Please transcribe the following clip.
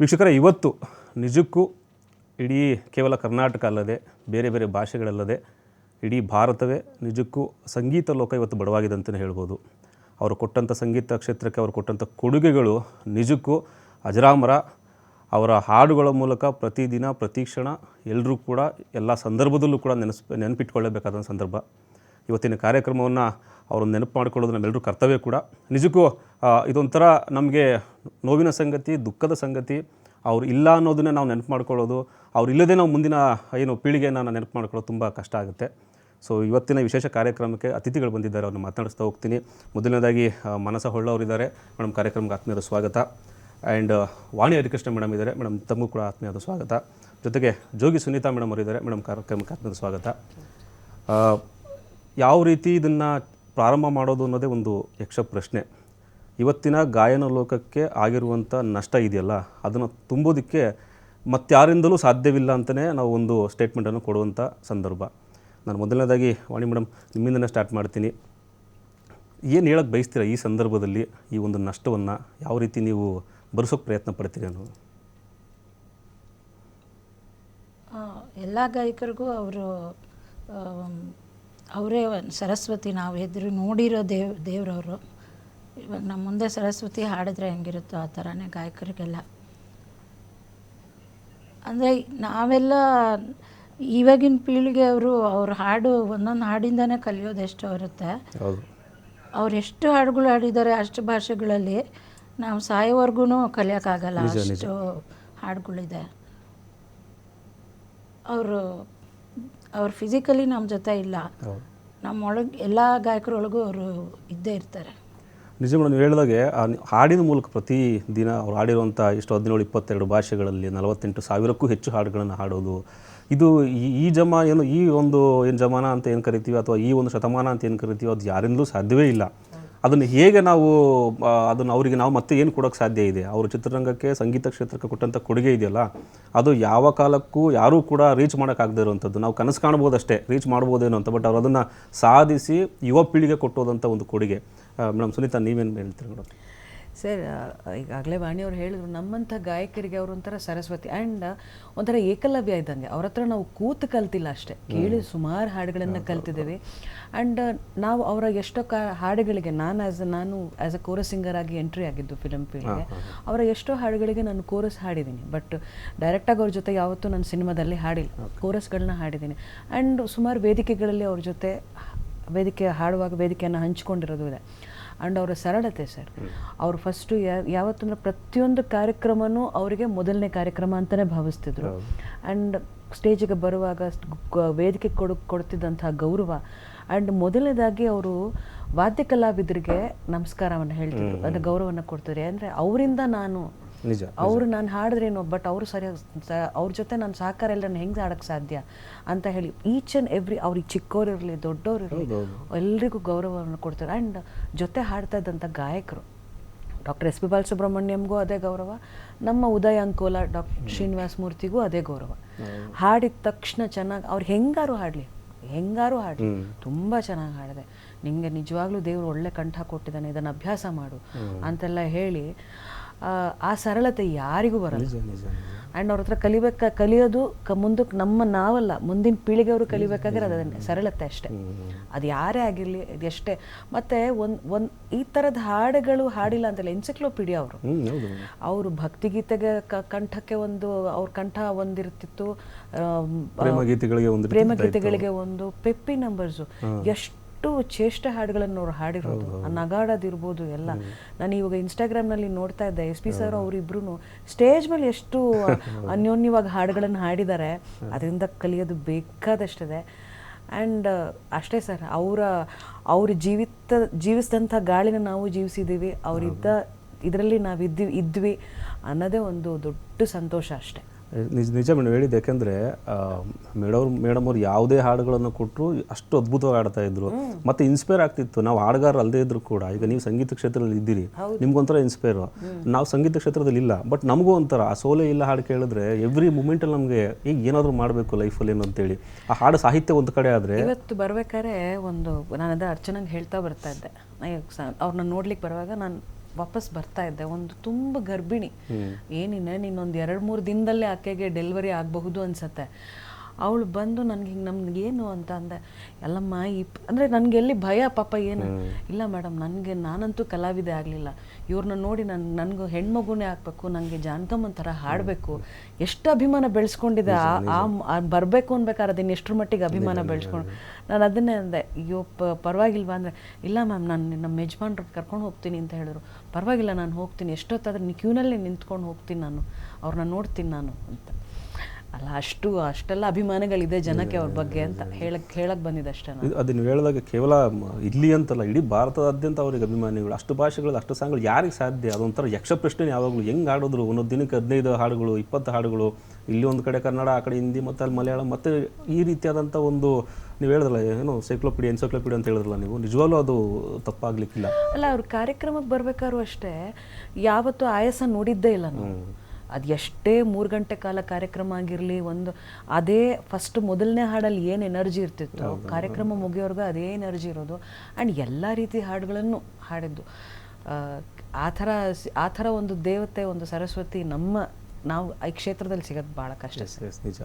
ವೀಕ್ಷಕರೇ, ಇವತ್ತು ನಿಜಕ್ಕೂ ಇಡೀ ಕೇವಲ ಕರ್ನಾಟಕ ಅಲ್ಲದೆ ಬೇರೆ ಬೇರೆ ಭಾಷೆಗಳಲ್ಲದೆ ಇಡೀ ಭಾರತವೇ ನಿಜಕ್ಕೂ ಸಂಗೀತ ಲೋಕ ಇವತ್ತು ಬಡವಾಗಿದೆ ಅಂತಲೇ ಹೇಳ್ಬೋದು. ಅವರು ಕೊಟ್ಟಂಥ ಸಂಗೀತ ಕ್ಷೇತ್ರಕ್ಕೆ ಅವರು ಕೊಟ್ಟಂಥ ಕೊಡುಗೆಗಳು ನಿಜಕ್ಕೂ ಅಜರಾಮರ. ಅವರ ಹಾಡುಗಳ ಮೂಲಕ ಪ್ರತಿದಿನ ಪ್ರತಿ ಕ್ಷಣ ಎಲ್ಲರೂ ಕೂಡ ಎಲ್ಲ ಸಂದರ್ಭದಲ್ಲೂ ಕೂಡ ನೆನಪಿಟ್ಕೊಳ್ಳೇಬೇಕಾದ ಸಂದರ್ಭ. ಇವತ್ತಿನ ಕಾರ್ಯಕ್ರಮವನ್ನು ಅವರು ನೆನಪು ಮಾಡಿಕೊಳ್ಳೋದು ನಮ್ಮೆಲ್ಲರೂ ಕರ್ತವ್ಯ ಕೂಡ. ನಿಜಕ್ಕೂ ಇದೊಂಥರ ನಮಗೆ ನೋವಿನ ಸಂಗತಿ, ದುಃಖದ ಸಂಗತಿ. ಅವ್ರು ಇಲ್ಲ ಅನ್ನೋದನ್ನೇ ನಾವು ನೆನಪು ಮಾಡ್ಕೊಳ್ಳೋದು, ಅವ್ರು ಇಲ್ಲದೇ ನಾವು ಮುಂದಿನ ಪೀಳಿಗೆಯನ್ನು ನೆನಪು ಮಾಡ್ಕೊಳ್ಳೋದು ತುಂಬ ಕಷ್ಟ ಆಗುತ್ತೆ. ಸೊ ಇವತ್ತಿನ ವಿಶೇಷ ಕಾರ್ಯಕ್ರಮಕ್ಕೆ ಅತಿಥಿಗಳು ಬಂದಿದ್ದಾರೆ, ಅವ್ರನ್ನ ಮಾತನಾಡಿಸ್ತಾ ಹೋಗ್ತೀನಿ. ಮೊದಲನೇದಾಗಿ ಮನಸ ಹೊಳ್ಳವರಿದ್ದಾರೆ ಮೇಡಮ್, ಕಾರ್ಯಕ್ರಮಕ್ಕೆ ಆತ್ಮೀಯದ ಸ್ವಾಗತ. ಆ್ಯಂಡ್ ವಾಣಿ ಹರಿಕೃಷ್ಣ ಮೇಡಮ್ ಇದ್ದಾರೆ ಮೇಡಮ್, ತಮಗೂ ಕೂಡ ಆತ್ಮೀಯದ ಸ್ವಾಗತ. ಜೊತೆಗೆ ಜೋಗಿ ಸುನೀತಾ ಮೇಡಮ್ ಅವರಿದ್ದಾರೆ ಮೇಡಮ್, ಕಾರ್ಯಕ್ರಮಕ್ಕೆ ಆತ್ಮೀಯದ ಸ್ವಾಗತ. ಯಾವ ರೀತಿ ಇದನ್ನು ಪ್ರಾರಂಭ ಮಾಡೋದು ಅನ್ನೋದೇ ಒಂದು ಯಕ್ಷ ಪ್ರಶ್ನೆ. ಇವತ್ತಿನ ಗಾಯನ ಲೋಕಕ್ಕೆ ಆಗಿರುವಂಥ ನಷ್ಟ ಇದೆಯಲ್ಲ, ಅದನ್ನು ತುಂಬೋದಕ್ಕೆ ಮತ್ತಾರಿಂದಲೂ ಸಾಧ್ಯವಿಲ್ಲ ಅಂತಲೇ ನಾವು ಒಂದು ಸ್ಟೇಟ್ಮೆಂಟನ್ನು ಕೊಡುವಂಥ ಸಂದರ್ಭ. ನಾನು ಮೊದಲನೇದಾಗಿ ವಾಣಿ ಮೇಡಮ್ ನಿಮ್ಮಿಂದನೇ ಸ್ಟಾರ್ಟ್ ಮಾಡ್ತೀನಿ. ಏನು ಹೇಳಕ್ಕೆ ಬಯಸ್ತೀರಾ ಈ ಸಂದರ್ಭದಲ್ಲಿ, ಈ ಒಂದು ನಷ್ಟವನ್ನು ಯಾವ ರೀತಿ ನೀವು ಭರಿಸೋಕ್ಕೆ ಪ್ರಯತ್ನ ಪಡ್ತೀರಿ ಅನ್ನೋದು? ಎಲ್ಲ ಗಾಯಕರಿಗೂ ಅವರೇ ಸರಸ್ವತಿ. ನಾವು ಎದುರು ನೋಡಿರೋ ದೇವ್ರವರು. ಇವಾಗ ನಮ್ಮ ಮುಂದೆ ಸರಸ್ವತಿ ಹಾಡಿದ್ರೆ ಹೆಂಗಿರುತ್ತೋ ಆ ಥರನೇ ಗಾಯಕರಿಗೆಲ್ಲ. ಅಂದರೆ ನಾವೆಲ್ಲ ಇವಾಗಿನ ಪೀಳಿಗೆ ಅವ್ರ ಹಾಡು ಒಂದೊಂದು ಹಾಡಿಂದನೇ ಕಲಿಯೋದು ಎಷ್ಟೋ ಇರುತ್ತೆ. ಅವ್ರು ಎಷ್ಟು ಹಾಡುಗಳು ಹಾಡಿದ್ದಾರೆ ಅಷ್ಟು ಭಾಷೆಗಳಲ್ಲಿ, ನಾವು ಸಾಯೋವರೆಗೂ ಕಲಿಯೋಕ್ಕಾಗಲ್ಲ, ಅಷ್ಟು ಹಾಡುಗಳಿದೆ. ಅವ್ರು ಫಿಸಿಕಲಿ ನಮ್ಮ ಜೊತೆ ಇಲ್ಲ, ನಮ್ಮೊಳಗೆ ಎಲ್ಲ ಗಾಯಕರೊಳಗೂ ಅವರು ಇದ್ದೇ ಇರ್ತಾರೆ. ನಿಜ ಮೇಡಮ್, ಹೇಳಿದಾಗೆ ಹಾಡಿನ ಮೂಲಕ ಪ್ರತಿ ದಿನ ಅವ್ರು ಹಾಡಿರುವಂಥ ಇಷ್ಟು 17-22 ಭಾಷೆಗಳಲ್ಲಿ 48,000ಕ್ಕೂ ಹೆಚ್ಚು ಹಾಡುಗಳನ್ನು ಹಾಡೋದು, ಇದು ಈ ಈ ಒಂದು ಜಮಾನ ಅಂತ ಏನು ಕರಿತೀವಿ ಅಥವಾ ಈ ಒಂದು ಶತಮಾನ ಅಂತ ಏನು ಕರಿತೀವಿ, ಅದು ಯಾರಿಂದಲೂ ಸಾಧ್ಯವೇ ಇಲ್ಲ. ಅದನ್ನು ಹೇಗೆ ನಾವು ಅದನ್ನು ಅವರಿಗೆ ನಾವು ಮತ್ತೆ ಏನು ಕೊಡೋಕ್ಕೆ ಸಾಧ್ಯ ಇದೆ? ಅವರು ಚಿತ್ರರಂಗಕ್ಕೆ, ಸಂಗೀತ ಕ್ಷೇತ್ರಕ್ಕೆ ಕೊಟ್ಟಂಥ ಕೊಡುಗೆ ಇದೆಯಲ್ಲ, ಅದು ಯಾವ ಕಾಲಕ್ಕೂ ಯಾರೂ ಕೂಡ ರೀಚ್ ಮಾಡೋಕ್ಕಾಗದೇ ಇರುವಂಥದ್ದು. ನಾವು ಕನಸು ಕಾಣ್ಬೋದಷ್ಟೇ, ರೀಚ್ ಮಾಡ್ಬೋದೇನೋ ಅಂತ, ಬಟ್ ಅವರು ಅದನ್ನು ಸಾಧಿಸಿ ಯುವ ಪೀಳಿಗೆ ಕೊಟ್ಟೋದಂಥ ಒಂದು ಕೊಡುಗೆ. ಮೇಡಮ್ ಸುನೀತಾ, ನೀವೇನು ಹೇಳ್ತೀರಿ ಮೇಡಮ್? ಸರ್, ಈಗಾಗಲೇ ವಾಣಿಯವ್ರು ಹೇಳಿದ್ರು, ನಮ್ಮಂಥ ಗಾಯಕರಿಗೆ ಅವರು ಒಂಥರ ಸರಸ್ವತಿ ಆ್ಯಂಡ್ ಒಂಥರ ಏಕಲವ್ಯ ಇದ್ದಂಗೆ. ಅವ್ರ ಹತ್ರ ನಾವು ಕೂತು ಕಲ್ತಿಲ್ಲ ಅಷ್ಟೇ, ಕೇಳಿ ಸುಮಾರು ಹಾಡುಗಳನ್ನು ಕಲ್ತಿದ್ದೀವಿ. ಆ್ಯಂಡ್ ನಾವು ಅವರ ಎಷ್ಟೋ ಹಾಡುಗಳಿಗೆ ನಾನು ಆ್ಯಸ್ ಅ ಕೋರಸ್ ಸಿಂಗರ್ ಆಗಿ ಎಂಟ್ರಿ ಆಗಿದ್ದು ಫಿಲಮ್ ಫೀಲ್ಡ್ಗೆ. ಅವರ ಎಷ್ಟೋ ಹಾಡುಗಳಿಗೆ ನಾನು ಕೋರಸ್ ಹಾಡಿದ್ದೀನಿ, ಬಟ್ ಡೈರೆಕ್ಟಾಗಿ ಅವ್ರ ಜೊತೆ ಯಾವತ್ತೂ ನಾನು ಸಿನಿಮಾದಲ್ಲಿ ಹಾಡಿಲ್ಲ, ಕೋರಸ್ಗಳನ್ನ ಹಾಡಿದ್ದೀನಿ. ಆ್ಯಂಡ್ ಸುಮಾರು ವೇದಿಕೆಗಳಲ್ಲಿ ಅವ್ರ ಜೊತೆ ಹಾಡುವಾಗ ವೇದಿಕೆಯನ್ನು ಹಂಚ್ಕೊಂಡಿರೋದು ಇದೆ. ಆ್ಯಂಡ್ ಅವರ ಸರಳತೆ ಸರ್, ಅವರು ಫಸ್ಟು ಯಾವತ್ತಂದ್ರೆ ಪ್ರತಿಯೊಂದು ಕಾರ್ಯಕ್ರಮನೂ ಅವರಿಗೆ ಮೊದಲನೇ ಕಾರ್ಯಕ್ರಮ ಅಂತಲೇ ಭಾವಿಸ್ತಿದ್ರು. ಆ್ಯಂಡ್ ಸ್ಟೇಜಿಗೆ ಬರುವಾಗ ವೇದಿಕೆ ಕೊಡ್ತಿದ್ದಂಥ ಗೌರವ. ಆ್ಯಂಡ್ ಮೊದಲನೇದಾಗಿ ಅವರು ವಾದ್ಯ ಕಲಾವಿದರಿಗೆ ನಮಸ್ಕಾರವನ್ನು ಹೇಳ್ತಿದ್ರು, ಅಂದರೆ ಗೌರವವನ್ನು ಕೊಡ್ತಾರೆ. ಅಂದರೆ ಅವರಿಂದ ನಾನು ನಾನು ಹಾಡಿದ್ರೇನೋ, ಬಟ್ ಅವರು ಅವ್ರ ಜೊತೆ ನಾನು ಸಹಕಾರ ಇಲ್ಲ, ನಾನು ಹೆಂಗೆ ಹಾಡೋಕ್ಕೆ ಸಾಧ್ಯ ಅಂತ ಹೇಳಿ ಈಚ್ ಆ್ಯಂಡ್ ಎವ್ರಿ, ಅವ್ರಿಗೆ ಚಿಕ್ಕವರಿರಲಿ ದೊಡ್ಡವರಿರಲಿ ಎಲ್ರಿಗೂ ಗೌರವವನ್ನು ಕೊಡ್ತಾರೆ. ಆ್ಯಂಡ್ ಜೊತೆ ಹಾಡ್ತಾ ಇದ್ದಂಥ ಗಾಯಕರು ಡಾಕ್ಟರ್ ಎಸ್ ಪಿ ಬಾಲಸುಬ್ರಹ್ಮಣ್ಯಂಗೂ ಅದೇ ಗೌರವ, ನಮ್ಮ ಉದಯ ಅಂಕೋಲ ಡಾಕ್ಟರ್ ಶ್ರೀನಿವಾಸ ಮೂರ್ತಿಗೂ ಅದೇ ಗೌರವ. ಹಾಡಿದ ತಕ್ಷಣ ಚೆನ್ನಾಗಿ ಅವ್ರು ಹೆಂಗಾರು ಹಾಡಲಿ ತುಂಬ ಚೆನ್ನಾಗಿ ಹಾಡಿದೆ, ನಿಮಗೆ ನಿಜವಾಗ್ಲೂ ದೇವರು ಒಳ್ಳೆ ಕಂಠ ಕೊಟ್ಟಿದ್ದಾನೆ, ಇದನ್ನು ಅಭ್ಯಾಸ ಮಾಡು ಅಂತೆಲ್ಲ ಹೇಳಿ, ಆ ಸರಳತೆ ಯಾರಿಗೂ ಬರಲ್ಲ. ಆ್ಯಂಡ್ ಅವ್ರ ಹತ್ರ ಕಲಿಯೋದು ಮುಂದಕ್ಕೆ ನಾವಲ್ಲ, ಮುಂದಿನ ಪೀಳಿಗೆಯವರು ಕಲಿಬೇಕಾಗಿರೋದು ಅದನ್ನೇ, ಸರಳತೆ ಅಷ್ಟೇ. ಅದು ಯಾರೇ ಆಗಿರಲಿ, ಇದೆಷ್ಟೇ. ಮತ್ತು ಈ ಥರದ ಹಾಡುಗಳು ಹಾಡಿಲ್ಲ ಅಂತಲ್ಲ, ಎನ್ಸೈಕ್ಲೋಪೀಡಿಯಾ ಅವರು ಭಕ್ತಿಗೀತೆಗೆ ಕಂಠಕ್ಕೆ ಅವ್ರ ಕಂಠ ಒಂದಿರ್ತಿತ್ತು, ಪ್ರೇಮಗೀತೆಗಳಿಗೆ ಒಂದು, ಪೆಪ್ಪಿ ನಂಬರ್ಸು, ಎಷ್ಟು ಚೇಷ್ಟ ಹಾಡುಗಳನ್ನು ಅವ್ರು ಹಾಡಿರೋದು, ನಗಾಡೋದಿರ್ಬೋದು ಎಲ್ಲ. ನಾನು ಇವಾಗ ಇನ್ಸ್ಟಾಗ್ರಾಮ್ನಲ್ಲಿ ನೋಡ್ತಾ ಇದ್ದೆ, ಎಸ್ ಪಿ ಸರ್ ಅವರಿಬ್ರು ಸ್ಟೇಜ್ ಮೇಲೆ ಎಷ್ಟು ಅನ್ಯೋನ್ಯವಾಗಿ ಹಾಡುಗಳನ್ನು ಹಾಡಿದ್ದಾರೆ. ಅದರಿಂದ ಕಲಿಯೋದು ಬೇಕಾದಷ್ಟಿದೆ. ಆ್ಯಂಡ್ ಅಷ್ಟೇ ಸರ್, ಅವ್ರ ಜೀವಿಸಿದಂಥ ಗಾಳಿನ ನಾವು ಜೀವಿಸಿದ್ದೀವಿ, ಇದರಲ್ಲಿ ನಾವು ಇದ್ವಿ ಅನ್ನೋದೇ ಒಂದು ದೊಡ್ಡ ಸಂತೋಷ ಅಷ್ಟೇ. ನಿಜ ಮೇಡಮ್ ಹೇಳಿದ್ದು. ಯಾಕೆಂದರೆ ಮೇಡಮ್ ಅವ್ರು ಯಾವುದೇ ಹಾಡುಗಳನ್ನು ಕೊಟ್ಟರು ಅಷ್ಟು ಅದ್ಭುತವಾಗಿ ಆಡ್ತಾ ಇದ್ರು, ಮತ್ತು ಇನ್ಸ್ಪೈರ್ ಆಗ್ತಿತ್ತು. ನಾವು ಹಾಡುಗಾರ ಅಲ್ಲದೇ ಇದ್ರು ಕೂಡ, ಈಗ ನೀವು ಸಂಗೀತ ಕ್ಷೇತ್ರದಲ್ಲಿ ಇದ್ದೀರಿ, ನಿಮ್ಗೊಂಥರ ಇನ್ಸ್ಪೈರು. ನಾವು ಸಂಗೀತ ಕ್ಷೇತ್ರದಲ್ಲಿ ಇಲ್ಲ, ಬಟ್ ನಮಗೂ ಒಂಥರ ಆ ಸೋಲೆ ಇಲ್ಲ ಹಾಡು ಕೇಳಿದ್ರೆ ಎವ್ರಿ ಮೂಮೆಂಟಲ್ಲಿ ನಮಗೆ ಈಗ ಏನಾದರೂ ಮಾಡಬೇಕು ಲೈಫಲ್ಲಿ ಏನು ಅಂತೇಳಿ ಆ ಹಾಡು ಸಾಹಿತ್ಯ ಒಂದು ಕಡೆ ಆದರೆ. ಇವತ್ತು ಬರ್ಬೇಕಾದ್ರೆ ನಾನು ಅರ್ಚನಾಗೆ ಹೇಳ್ತಾ ಬರ್ತಾ ಇದ್ದೆ, ಅವ್ರನ್ನ ನೋಡ್ಲಿಕ್ಕೆ ಬರುವಾಗ ನಾನು ವಾಪಸ್ ಬರ್ತಾ ಇದ್ದೆ, ಒಂದು ತುಂಬ ಗರ್ಭಿಣಿ, ಏನಿನ್ನ ಇನ್ನೊಂದು 2-3 ದಿನದಲ್ಲೇ ಆಕೆಗೆ ಡೆಲಿವರಿ ಆಗಬಹುದು ಅನ್ಸತ್ತೆ. ಅವಳು ಬಂದು ನನಗೆ ಹಿಂಗೆ ನಮ್ಗೇನು ಅಂತ ಅಂದೆ, ಎಲ್ಲಮ್ಮ ಅಂದರೆ ನನಗೆ ಎಲ್ಲಿ ಭಯ ಪಾಪ ಏನು ಇಲ್ಲ ಮೇಡಮ್, ನಾನಂತೂ ಕಲಾವಿದೆ ಆಗಲಿಲ್ಲ, ಇವ್ರನ್ನ ನೋಡಿ ನನಗೂ ಹೆಣ್ಮಗುನೇ ಆಗಬೇಕು, ನನಗೆ ಜಾನಕಮ್ಮನ ಥರ ಹಾಡಬೇಕು, ಎಷ್ಟು ಅಭಿಮಾನ ಬೆಳೆಸ್ಕೊಂಡಿದ್ದೆ, ಬರಬೇಕು ಅನ್ಬೇಕಾದ್ರೆ ಅದನ್ನು ಎಷ್ಟರ ಮಟ್ಟಿಗೆ ಅಭಿಮಾನ ಬೆಳೆಸ್ಕೊಂಡು ನಾನು ಅದನ್ನೇ ಅಂದೆ, ಅಯ್ಯೋ ಪರವಾಗಿಲ್ವಾ ಅಂದರೆ, ಇಲ್ಲ ಮ್ಯಾಮ್ ನಾನು ನಮ್ಮ ಯಜಮಾನ್ರು ಕರ್ಕೊಂಡು ಹೋಗ್ತೀನಿ ಅಂತ ಹೇಳಿದ್ರು. ಪರವಾಗಿಲ್ಲ ನಾನು ಹೋಗ್ತೀನಿ, ಎಷ್ಟೊತ್ತಾದ್ರೆ ಕ್ಯೂನಲ್ಲಿ ನಿಂತ್ಕೊಂಡು ಹೋಗ್ತೀನಿ, ನಾನು ಅವ್ರನ್ನ ನೋಡ್ತೀನಿ ನಾನು ಅಂತ. ಅಲ್ಲ ಅಷ್ಟೆಲ್ಲ ಅಭಿಮಾನಗಳಿದೆ ಜನಕ್ಕೆ ಅವ್ರ ಬಗ್ಗೆ ಅಂತ ಹೇಳಕ್ ಬಂದಿದೆ ಅಷ್ಟೇ. ಅದನ್ನು ಹೇಳಿದಾಗ ಕೇವಲ ಇಲ್ಲಿ ಅಂತಲ್ಲ, ಇಡೀ ಭಾರತದಾದ್ಯಂತ ಅವ್ರಿಗೆ ಅಭಿಮಾನಿಗಳು, ಅಷ್ಟು ಭಾಷೆಗಳು, ಅಷ್ಟು ಸಾಂಗ್ಗಳು ಯಾರಿಗೆ ಸಾಧ್ಯ? ಅದೊಂಥರ ಯಕ್ಷ ಪ್ರಶ್ನೆ. ಯಾವಾಗಲೂ ಹೆಂಗೆ ಹಾಡಿದ್ರು, ಒಂದೊಂದು ದಿನಕ್ಕೆ 15 ಹಾಡುಗಳು, 20 ಹಾಡುಗಳು, ಇಲ್ಲಿ ಒಂದು ಕಡೆ ಕನ್ನಡ, ಆ ಕಡೆ ಹಿಂದಿ, ಮತ್ತು ಅಲ್ಲಿ ಮಲಯಾಳಂ, ಮತ್ತು ಈ ರೀತಿಯಾದಂಥ ಒಂದು ನೀವು ಹೇಳಿದ್ರಲ್ಲ ಏನೋ ಎನ್ಸೈಕ್ಲೋಪೀಡಿಯಾ ಅಂತ ಹೇಳಿದ್ರಲ್ಲ ನೀವು, ನಿಜವಾಗ್ಲೂ ಅದು ತಪ್ಪಾಗ್ಲಿಕ್ಕಿಲ್ಲ. ಅಲ್ಲ, ಅವ್ರ ಕಾರ್ಯಕ್ರಮಕ್ಕೆ ಬರ್ಬೇಕಾದ್ರು ಅಷ್ಟೇ ಯಾವತ್ತೂ ಆಯಾಸ ನೋಡಿದ್ದೇ ಇಲ್ಲ ನಾವು. ಅದು ಎಷ್ಟೇ 3 ಗಂಟೆ ಕಾಲ ಕಾರ್ಯಕ್ರಮ ಆಗಿರಲಿ, ಅದೇ ಫಸ್ಟ್ ಮೊದಲನೇ ಹಾಡಲ್ಲಿ ಏನು ಎನರ್ಜಿ ಇರ್ತಿತ್ತು, ಕಾರ್ಯಕ್ರಮ ಮುಗಿಯೋರ್ಗು ಅದೇ ಎನರ್ಜಿ ಇರೋದು. ಆ್ಯಂಡ್ ಎಲ್ಲ ರೀತಿ ಹಾಡುಗಳನ್ನು ಹಾಡಿದ್ದು. ಆ ಥರ ಒಂದು ದೇವತೆ, ಒಂದು ಸರಸ್ವತಿ ನಾವು ಈ ಕ್ಷೇತ್ರದಲ್ಲಿ ಸಿಗೋದು ಭಾಳ ಕಷ್ಟ. ನಿಜ.